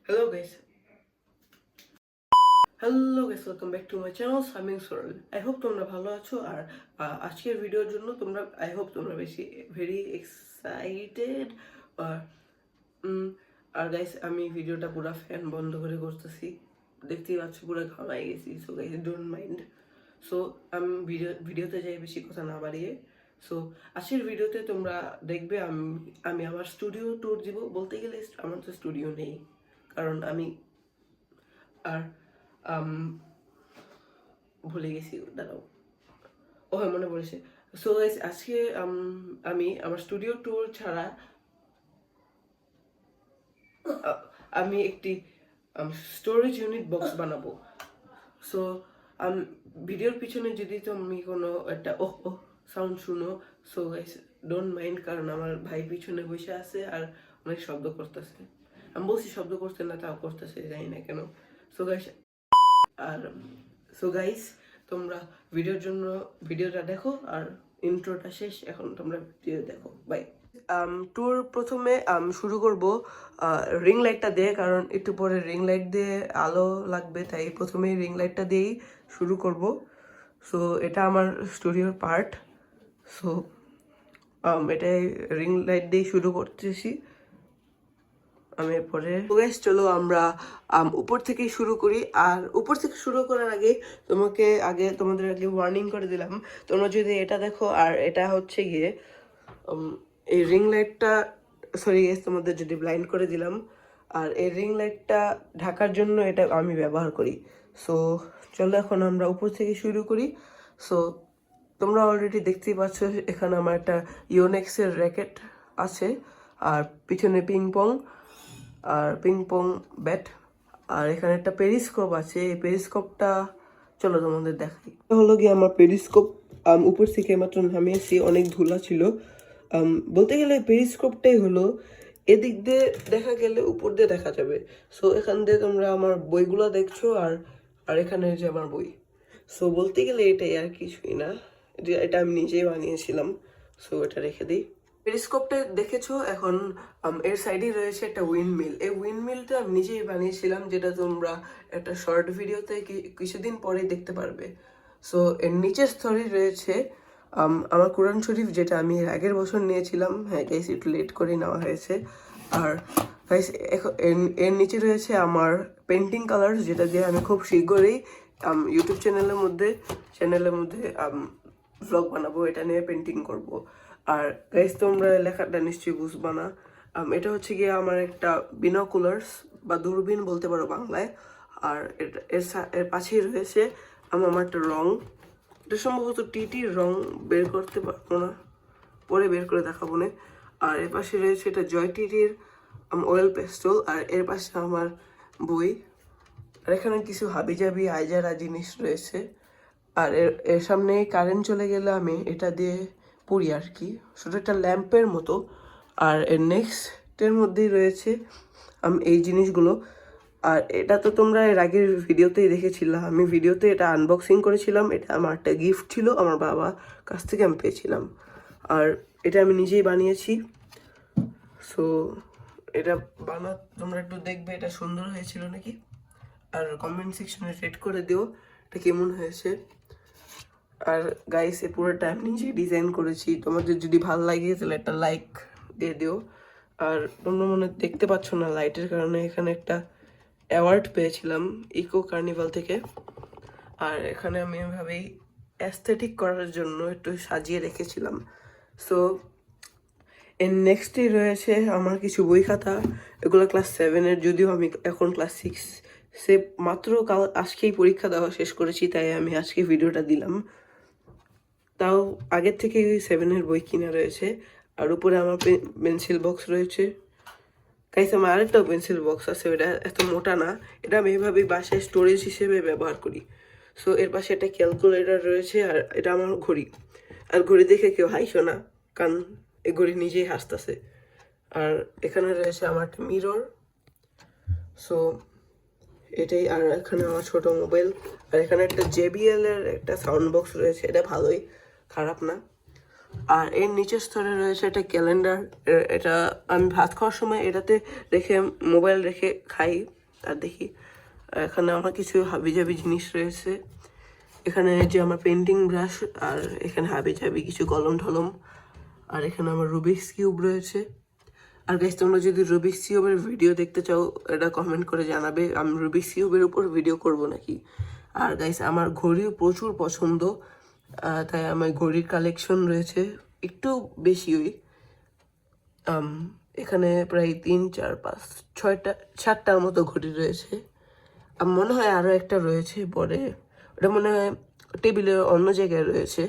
Hello guys. Welcome back to my channel Swimming Swirl. I hope তোমরা ভালো আছো আর আজকের ভিডিওর জন্য I hope তোমরা বেশি very excited আর আর গাইস আমি ভিডিওটা পুরো ফ্যান বন্ধ করে করতেছি, দেখতেই পাচ্ছ পুরো ঘামাই গেছি। So guys don't mind. So আমি ভিডিওতে যাই বেশি কথা না বাড়িয়ে। সো আজকের ভিডিওতে তোমরা দেখবে আমি আমার স্টুডিও ট্যুর দিব। বলতে গেলে আমার তো স্টুডিও নেই, কারণ আমি আর ভুলে গেছি, দাঁড়াও। ও হ্যাঁ, মনে পড়েছে। সো গাইস আজকে আমি আমার স্টুডিও ট্যুর ছাড়া আমি একটি স্টোরেজ ইউনিট বক্স বানাবো। সো ভিডিওর পিছনে যদি তুমি কোনো একটা সাউন্ড শুনো, সো গাইস ডোন্ট মাইন্ড, কারণ আমার ভাই পিছনে বসে আছে আর অনেক শব্দ করতেছে। আমি বলছি শব্দ করতে না, তাও করতেছে, জানি না কেন। সো গাইস তোমরা ভিডিওটা দেখো আর ইন্ট্রোটা শেষ, এখন তোমরা ভিডিও দেখো। বাই। ট্যুর প্রথমে শুরু করব রিং লাইটটা দিয়ে, কারণ একটু পরে রিং লাইট দিয়ে আলো লাগবে, তাই প্রথমে রিং লাইটটা দিয়েই শুরু করব। সো এটা আমার স্টুডিওর পার্ট। সো এটাই রিং লাইট দিয়ে শুরু করতেছি আমি। পরে চলো আমরা উপর থেকে শুরু করি। আর উপর থেকে শুরু করার আগে তোমাদের আগে ওয়ার্নিং করে দিলাম, তোমরা যদি এটা দেখো, আর এটা হচ্ছে গিয়ে এই রিং লাইটটা, সরি গেস, তোমাদের যদি ব্লাইন্ড করে দিলাম। আর এই রিং লাইটটা ঢাকার জন্য এটা আমি ব্যবহার করি। সো চলো এখন আমরা উপর থেকে শুরু করি। সো তোমরা অলরেডি দেখতেই পাচ্ছ এখানে আমার একটা ইউনেক্সের র্যাকেট আছে, আর পিছনে পিং পং ব্যাট, আর এখানে একটা পেরিস্কোপ আছে। এই পেরিস্কোপটা চলো তোমাদের দেখাই। হলো গিয়ে আমার পেরিস্কোপ উপর থেকে মাত্র নামিয়েছি, অনেক ধুলা ছিল। বলতে গেলে পেরিস্কোপটাই হলো এদিক দিয়ে দেখা গেলে উপর দিয়ে দেখা যাবে। সো এখান দিয়ে তোমরা আমার বইগুলো দেখছো, আর এখানে যে আমার বই। সো বলতে গেলে এটাই, আর কিছুই না। এটা আমি নিজেই বানিয়েছিলাম। সো এটা রেখে দিই। পেরিস্কোপটা দেখেছো। এখন এর সাইডে রয়েছে একটা উইন্ডমিল। এই উইন্ডমিলটা আমি নিজেই বানিয়েছিলাম, যেটা তোমরা একটা শর্ট ভিডিওতে কিছুদিন পরে দেখতে পারবে। সো এর নিচের স্তরে রয়েছে আমার কোরআন শরীফ, যেটা আমি এর আগের বছর নিয়েছিলাম। হ্যাঁ গাইস, একটু লেট করে নেওয়া হয়েছে। আর গাইস এর নিচে রয়েছে আমার পেন্টিং কালার, যেটা দিয়ে আমি খুব শীঘ্রই ইউটিউব চ্যানেলের মধ্যে ভ্লগ বানাবো, এটা নিয়ে পেন্টিং করব। আর গাইস তোমরা লেখাটা নিশ্চয়ই বুঝবা না। এটা হচ্ছে গিয়ে আমার একটা বিনোকুলার্স বা দূরবীন বলতে পারো বাংলায়। আর এর পাশেই রয়েছে আমার একটা রং, এটা সম্ভবত টিটির রং, বের করতে পারবো না, পরে বের করে দেখাবো না। আর এর পাশে রয়েছে এটা জয় টিটির অয়েল পেস্টল, আর এর পাশে আমার বই। আর এখানে কিছু হাবিজাবি আইজারা জিনিস রয়েছে। আর এর সামনে কারেন্ট চলে গেলে আমি এটা দিয়ে পড়ি আর কি, শুধু একটা ল্যাম্পের মতো। আর এর নেক্সটের মধ্যেই রয়েছে এই জিনিসগুলো। আর এটা তো তোমরা এর আগের ভিডিওতেই দেখেছিলাম, আমি ভিডিওতে এটা আনবক্সিং করেছিলাম। এটা আমার একটা গিফট ছিল, আমার বাবা কাছ থেকে আমি পেয়েছিলাম। আর এটা আমি নিজেই বানিয়েছি। সো এটা তোমরা একটু দেখবে এটা সুন্দর হয়েছিল নাকি, আর কমেন্ট সেকশনে রেট করে দিও এটা কেমন হয়েছে। আর গাইস এই পুরোটা আমি নিজেই ডিজাইন করেছি। তোমাদের যদি ভালো লাগে তাহলে একটা লাইক দিয়ে দিও। আর তোমরা মনে দেখতে পাচ্ছ না লাইটের কারণে, এখানে একটা অ্যাওয়ার্ড পেয়েছিলাম ইকো কার্নিভাল থেকে। আর এখানে আমি এভাবেই অ্যাস্থেটিক করার জন্য একটু সাজিয়ে রেখেছিলাম। সো এর নেক্সটই রয়েছে আমার কিছু বই খাতা। এগুলো ক্লাস 7-এর, যদিও আমি এখন ক্লাস 6 সে মাত্র আজকেই পরীক্ষা দেওয়া শেষ করেছি, তাই আমি আজকে ভিডিওটা দিলাম। তাও আগের থেকে 7-এর বই কিনা রয়েছে। আর উপরে আমার পেন্সিল বক্স রয়েছে। গাইস আমার আরেকটাও পেন্সিল বক্স আছে, ওটা এত মোটা না, এটা আমি এভাবেই বাসায় স্টোরেজ হিসেবে ব্যবহার করি। সো এর পাশে একটা ক্যালকুলেটর রয়েছে, আর এটা আমার ঘড়ি। আর ঘড়ি দেখে কেউ হাসো না, কারণ এই ঘড়ি নিজেই হাসতেছে। আর এখানে রয়েছে আমার একটা মিরর। সো এটাই। আর এখানে আমার ছোট মোবাইল। আর এখানে একটা JBL এর একটা সাউন্ড বক্স রয়েছে, এটা ভালোই, খারাপ না। আর এর নিচের স্তরে রয়েছে একটা ক্যালেন্ডার। এটা আমি ভাত খাওয়ার সময় এটাতে রেখে মোবাইল রেখে খাই আর দেখি। এখানে আমার কিছু হাবিজাবি জিনিস রয়েছে। এখানে যে আমার পেন্টিং ব্রাশ, আর এখানে হাবিজাবি কিছু কলম ঠলম, আর এখানে আমার রুবিক্স কিউব রয়েছে। আর গাইস, তোমরা যদি রুবিক্স কিউবের ভিডিও দেখতে চাও এটা কমেন্ট করে জানাবে, আমি রুবিক্স কিউবের উপর ভিডিও করব নাকি। আর গাইস, আমার ঘড়িও প্রচুর পছন্দ, তাই আমার ঘড়ির কালেকশন রয়েছে একটু বেশিই। এখানে প্রায় 3 4 5 6টা 7টার মতো ঘড়ি রয়েছে। আমার মনে হয় আরও একটা রয়েছে পরে, ওটা মনে হয় টেবিলের অন্য জায়গায় রয়েছে।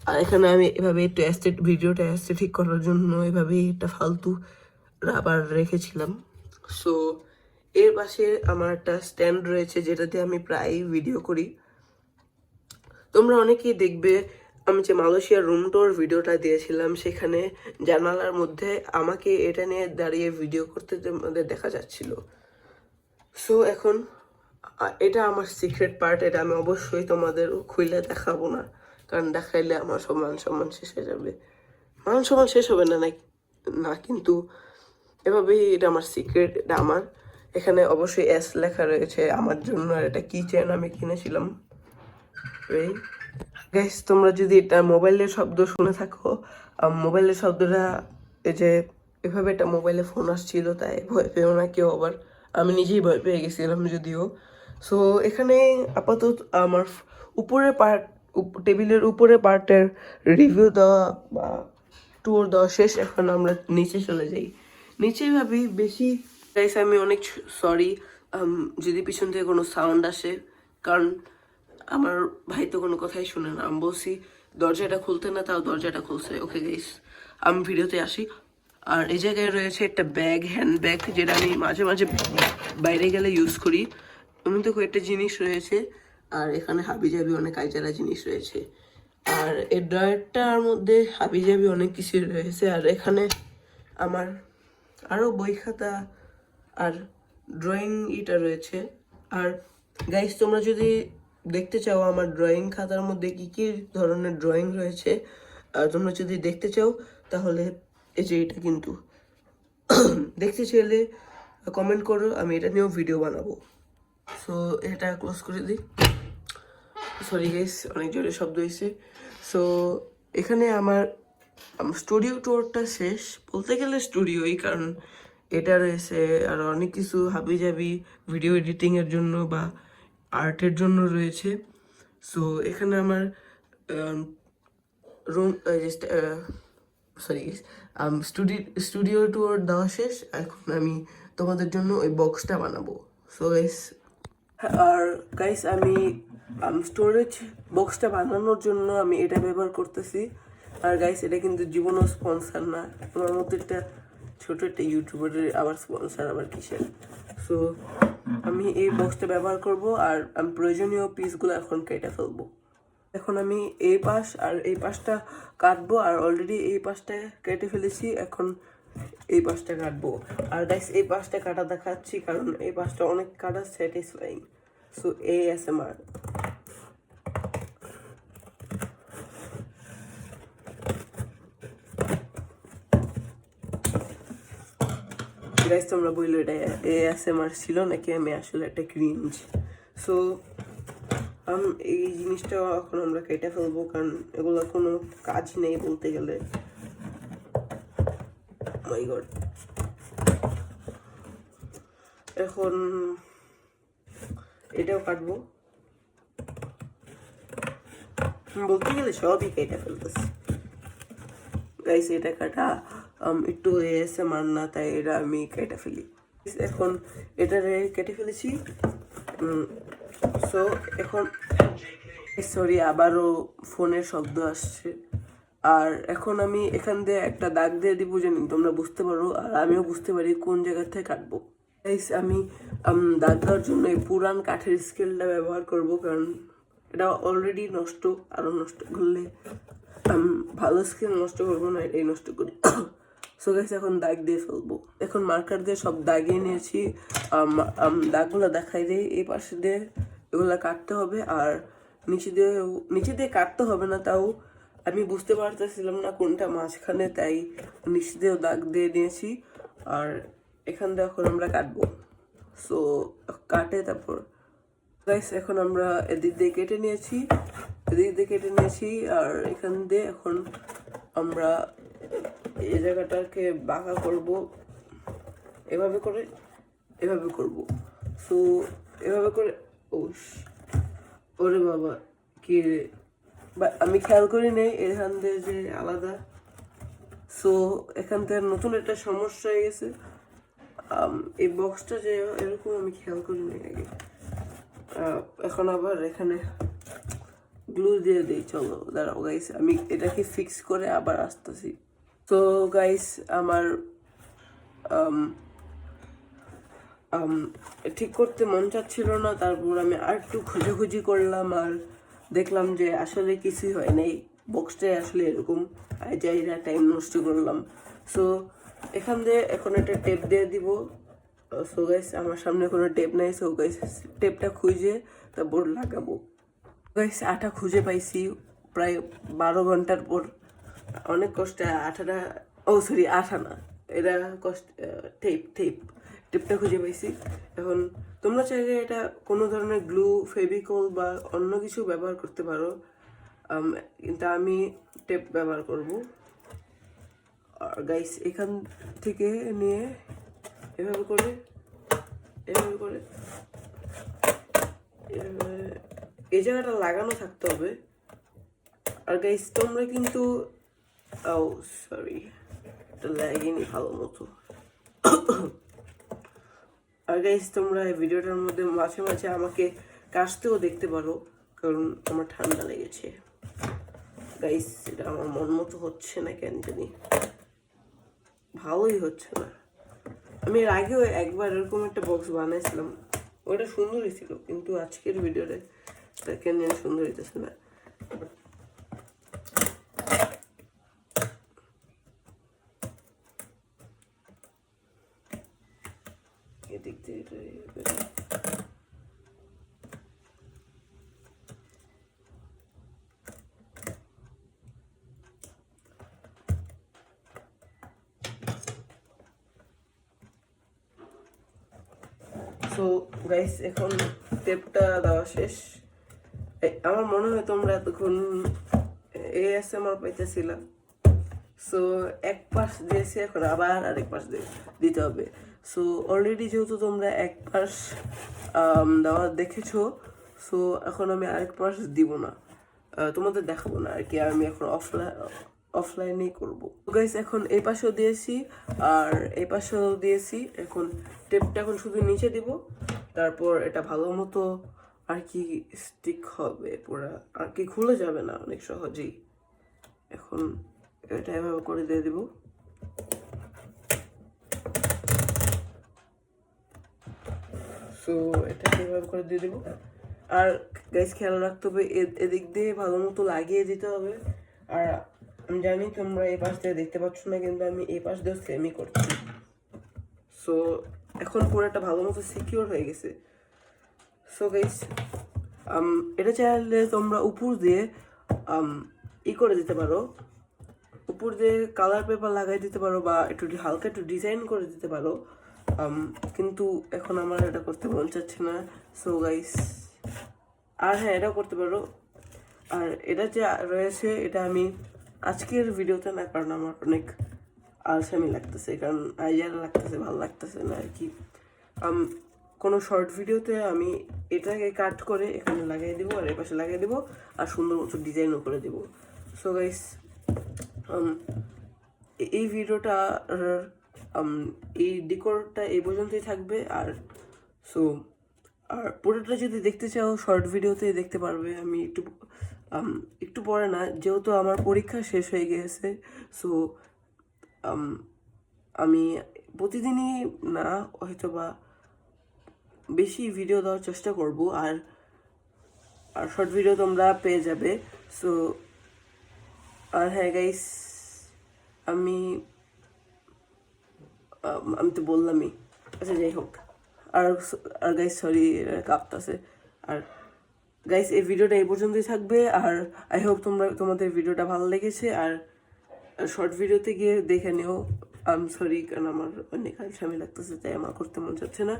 আর এখানে আমি এভাবে একটু ভিডিওটা অ্যাস্থেটিক করার জন্য এভাবেই একটা ফালতু রাবার রেখেছিলাম। সো এর পাশে আমার একটা স্ট্যান্ড রয়েছে যেটাতে আমি প্রায় ভিডিও করি। তোমরা অনেকেই দেখবে আমি যে মালয়েশিয়ার রুম ট্যুর ভিডিওটা দিয়েছিলাম, সেখানে জানালার মধ্যে আমাকে এটা নিয়ে দাঁড়িয়ে ভিডিও করতে তোমাদের দেখা যাচ্ছিল। সো এখন এটা আমার সিক্রেট পার্ট, এটা আমি অবশ্যই তোমাদের খুলে দেখাবো না, কারণ দেখাইলে আমার সব মান সম্মান শেষ হয়ে যাবে। মান সম্মান শেষ হবে না না, কিন্তু এভাবেই এটা আমার সিক্রেট, এটা আমার। এখানে অবশ্যই এস লেখা রয়েছে আমার জন্য, আর এটা কি চেন আমি কিনেছিলাম। গাইস, তোমরা যদি এটা মোবাইলের শব্দ শুনে থাকো, মোবাইলের শব্দটা এই যে এভাবে একটা মোবাইলে ফোন আসছিল, তাই ভয় পেও না কেউ আবার। আমি নিজেই ভয় পেয়ে গেছিলাম যদিও। সো এখানে আপাতত আমার উপরের পার্ট, টেবিলের উপরে পার্টের রিভিউ দেওয়া বা ট্যুর দেওয়া শেষ। এখন আমরা নিচে চলে যাই। নিচে ভাবি বেশি গাইস, আমি অনেক সরি যদি পিছন থেকে কোনো সাউন্ড আসে, কারণ আমার ভাই তো কোনো কথাই শুনে না। আমি বলছি দরজাটা খুলতে, না তাও দরজাটা খুলছে। ওকে গাইস, আমি ভিডিওতে আসি। আর এই জায়গায় রয়েছে একটা ব্যাগ, হ্যান্ড ব্যাগ, যেটা আমি মাঝে মাঝে বাইরে গেলে ইউজ করি। এমন তো কয়েকটা জিনিস রয়েছে। আর এখানে হাবিজাবি অনেক আইজারা জিনিস রয়েছে। আর এই ড্রয়ারটার মধ্যে হাবিজাবি অনেক কিছু রয়েছে। আর এখানে আমার আরও বই খাতা আর ড্রয়িং ইটা রয়েছে। আর গাইস, তোমরা যদি দেখতে চাও আমার ড্রয়িং খাতার মধ্যে কী কী ধরনের ড্রয়িং রয়েছে, আর তোমরা যদি দেখতে চাও তাহলে এই যে এটা কিন্তু দেখতে চাইলে কমেন্ট করো, আমি এটা নিয়েও ভিডিও বানাবো। সো এটা ক্লোজ করে দিই। সরি গাইস, অনেক জোরে শব্দ হয়েছে। সো এখানে আমার স্টুডিও ট্যুরটা শেষ বলতে গেলে স্টুডিওই, কারণ এটা রয়েছে আর অনেক কিছু হাবিজাবি ভিডিও এডিটিংয়ের জন্য বা আর্টের জন্য রয়েছে। সো এখানে আমার রুম সরি স্টুডিও ট্যুর দেওয়া শেষ। এখন আমি তোমাদের জন্য ওই বক্সটা বানাবো। সো গাইস, আর গাইস, আমি স্টোরেজ বক্সটা বানানোর জন্য আমি এটা ব্যবহার করতেছি। আর গাইস, এটা কিন্তু জীবনও স্পন্সার না, আমার মতো একটা ছোট একটা ইউটিউবারের আবার স্পন্সার আবার কিসের। সো আমি এই বক্সটা ব্যবহার করব, আর আমি প্রয়োজনীয় পিসগুলো এখন কেটে ফেলবো। এখন আমি এই পাশ আর এই পাশটা কাটবো, আর অলরেডি এই পাশটা কেটে ফেলেছি। এখন এই পাশটা কাটবো। আর গাইস, এই পাশটা কাটা দেখাচ্ছি কারণ এই পাশটা অনেক কাটা স্যাটিসফাইং। So ASMR। গাইস, তোমরা বললো এটা ASMR ছিল নাকি আমি আসলে একটা ক্রিঞ্জ। সো এই জিনিসটা এখন আমরা কেটে ফেলবো, কারণ এগুলো কোনো কাজ নেই বলতে গেলে। মাই গড। এখন এটাও কাটবো, বলতে গেলে সবই কেটে ফেলতেছি। গাইস, এটা কাটা একটু ASMR না, তাই এটা আমি কেটে ফেলি। এখন এটা কেটে ফেলেছি। সো এখন সরি, আবারও ফোনের শব্দ আসছে। আর এখন আমি এখান দিয়ে একটা দাগ দিয়ে দিব যেন তোমরা বুঝতে পারো আর আমিও বুঝতে পারি কোন জায়গা থেকে কাটবো। গাইস, আমি দাগ দেওয়ার জন্য এই পুরান কাঠের স্কেলটা ব্যবহার করব, কারণ এটা অলরেডি নষ্ট, আরও নষ্ট করলে ভালো স্কেল নষ্ট করবো না, এটাই নষ্ট করি। সো গাইস, এখন দাগ দিয়ে ফেলবো। এখন মার্কার দিয়ে সব দাগিয়ে নিয়েছি। দাগগুলো দেখাই দিই। এই পাশে দিয়ে এগুলো কাটতে হবে, আর নিচে দিয়ে কাটতে হবে না, তাও আমি বুঝতে পারতেছিলাম না কোনটা মাঝখানে, তাই নিচ দিয়েও দাগ দিয়ে নিয়েছি। আর এখান দিয়ে এখন আমরা কাটবো। সো কাটে তারপর গাইস এখন আমরা এদিক দিয়ে কেটে নিয়েছি, আর এখান দিয়ে এখন আমরা এই জায়গাটাকে বাঁকা করব, এভাবে করব। সো এভাবে করে ওরে বাবা কি রে, আমি খেয়াল করি নেই এখান দিয়ে যে আলাদা। সো এখান থেকে নতুন একটা সমস্যা হয়ে গেছে। এই বক্সটা যে এরকম আমি খেয়াল করি নাই আগে। এখন আবার এখানে গ্লু দিয়ে দিই। চলো দাঁড়াও গাইস, আমি এটাকে ফিক্স করে আবার আসতেছি। তো গাইস আমার ঠিক করতে মন চাচ্ছিল না, তারপর আমি আর একটু খুঁজি করলাম আর দেখলাম যে আসলে কিছুই হয় নাই, বক্সটাই আসলে এরকম। যাইরা টাইম নষ্ট করলাম। সো এখান দিয়ে এখন একটা টেপ দিয়ে দিব। সো গাইস আমার সামনে কোনো টেপ নাই, সো গাইস টেপটা খুঁজে তারপর লাগাবো। গাইস আঠা খুঁজে পাইছি প্রায় 12 ঘন্টার পর, অনেক কষ্টে আঠাটা, আঠা না, এটা কষ্ট, টেপটা খুঁজে পাইছি। এখন তোমরা চাইলে এটা কোনো ধরনের গ্লু, ফেভিকল বা অন্য কিছু ব্যবহার করতে পারো, কিন্তু আমি টেপ ব্যবহার করব। আর গাইস এখান থেকে নিয়ে এভাবে করে এই জায়গাটা লাগানো থাকতে হবে। আর গাইস তোমরা কিন্তু সরি এটা লাগেনি ভালো মতো। আর গাইস তোমরা এই ভিডিওটার মধ্যে মাঝে মাঝে আমাকে কাশতেও দেখতে পারো, কারণ আমার ঠান্ডা লেগেছে। গাইস এটা আমার মন মতো হচ্ছে না, কেন জানি ভালোই হচ্ছে না। আমি এর আগেও একবার এরকম একটা বক্স বানাইছিলাম, ওটা সুন্দরই ছিল, কিন্তু আজকের ভিডিওতে কেন জানি সুন্দর হইতেছে না। এদিক দিয়ে সো গাইস এখন টেপটা দেওয়া শেষ। আমার মনে হয় তোমরা এতক্ষণ ASMR পাইতেছিলাম। সো এক পাশ দিয়েছি, এখন আবার আরেক পাশ দিতে হবে। সো অলরেডি যেহেতু তোমরা এক পাশ দেওয়া দেখেছো, সো এখন আমি আরেক পাশ দিব না, তোমাদের দেখাবো না আর কি। আমি এখন অফলাইনেই করবো। গাইস এখন এই পাশেও দিয়েছি আর এই পাশেও দিয়েছি। এখন টেপটা এখন শুধু নিচে দিব, তারপর এটা ভালো মতো আর কি স্টিক হবে পুরা, আর কি খুলে যাবে না অনেক সহজেই। এখন এটা এভাবে করে দিয়ে দিব। সো এটা এভাবে করে দিয়ে দিব। আর গাইস খেয়াল রাখতে হবে এদিক দিয়ে ভালো মতো লাগিয়ে দিতে হবে। আর আমি জানি তোমরা এই পাশ দিয়ে দেখতে পাচ্ছ না, কিন্তু আমি এই পাশ দিয়ে সেমই করছি। সো এখন পুরোটা ভালো মতো সিকিউর হয়ে গেছে। সো গাইস এটা চাইলে তোমরা উপর দিয়ে করে দিতে পারো, উপর দিয়ে কালার পেপার লাগাই দিতে পারো বা একটু হালকা একটু ডিজাইন করে দিতে পারো, কিন্তু এখন আমার এটা করতে মন চাচ্ছে না। সো গাইস আর হ্যাঁ এটাও করতে পারো। আর এটা যে রয়েছে এটা আমি আজকের ভিডিওতে না, কারণ আমার অনেক আলসামি লাগতেছে, কারণ আইডিয়া লাগতেছে, ভালো লাগতেছে না আর কি। কোনো শর্ট ভিডিওতে আমি এটাকে কাট করে এখানে লাগিয়ে দিব আর এর পাশে লাগিয়ে দিব আর সুন্দর মতো ডিজাইনও করে দিব। সো গাইস এই ভিডিওটা এই ডেকোরটা এই পর্যন্তই থাকবে। আর সো আর পুরোটা যদি দেখতে চাও শর্ট ভিডিওতে দেখতে পারবে। আমি একটু পরে না, যেহেতু আমার পরীক্ষা শেষ হয়ে গিয়েছে, সো আমি প্রতিদিনই না হয়তো বা বেশি ভিডিও দেওয়ার চেষ্টা করব। আর শর্ট ভিডিও তোমরা পেয়ে যাবে। সো আর হ্যাঁ গাইস আমি তো বললামই, আচ্ছা যাই হোক। আর গাইস সরি কাঁপতাছে। আর গাইস এই ভিডিওটা এই পর্যন্তই থাকবে, আর আই হোপ তোমাদের ভিডিওটা ভালো লেগেছে। আর শর্ট ভিডিওতে গিয়ে দেখে নিও। সরি, কারণ আমার অনেক আলসামি লাগতেছে, তাই আমার করতে মন চাচ্ছে না।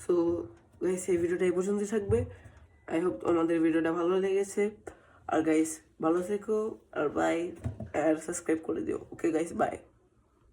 সো গাইস এই ভিডিওটা এই পর্যন্তই থাকবে। আই হোপ আমাদের ভিডিওটা ভালো লেগেছে। আর গাইস ভালো থেকো, আর বাই, আর সাবস্ক্রাইব করে দিও। Okay guys, by.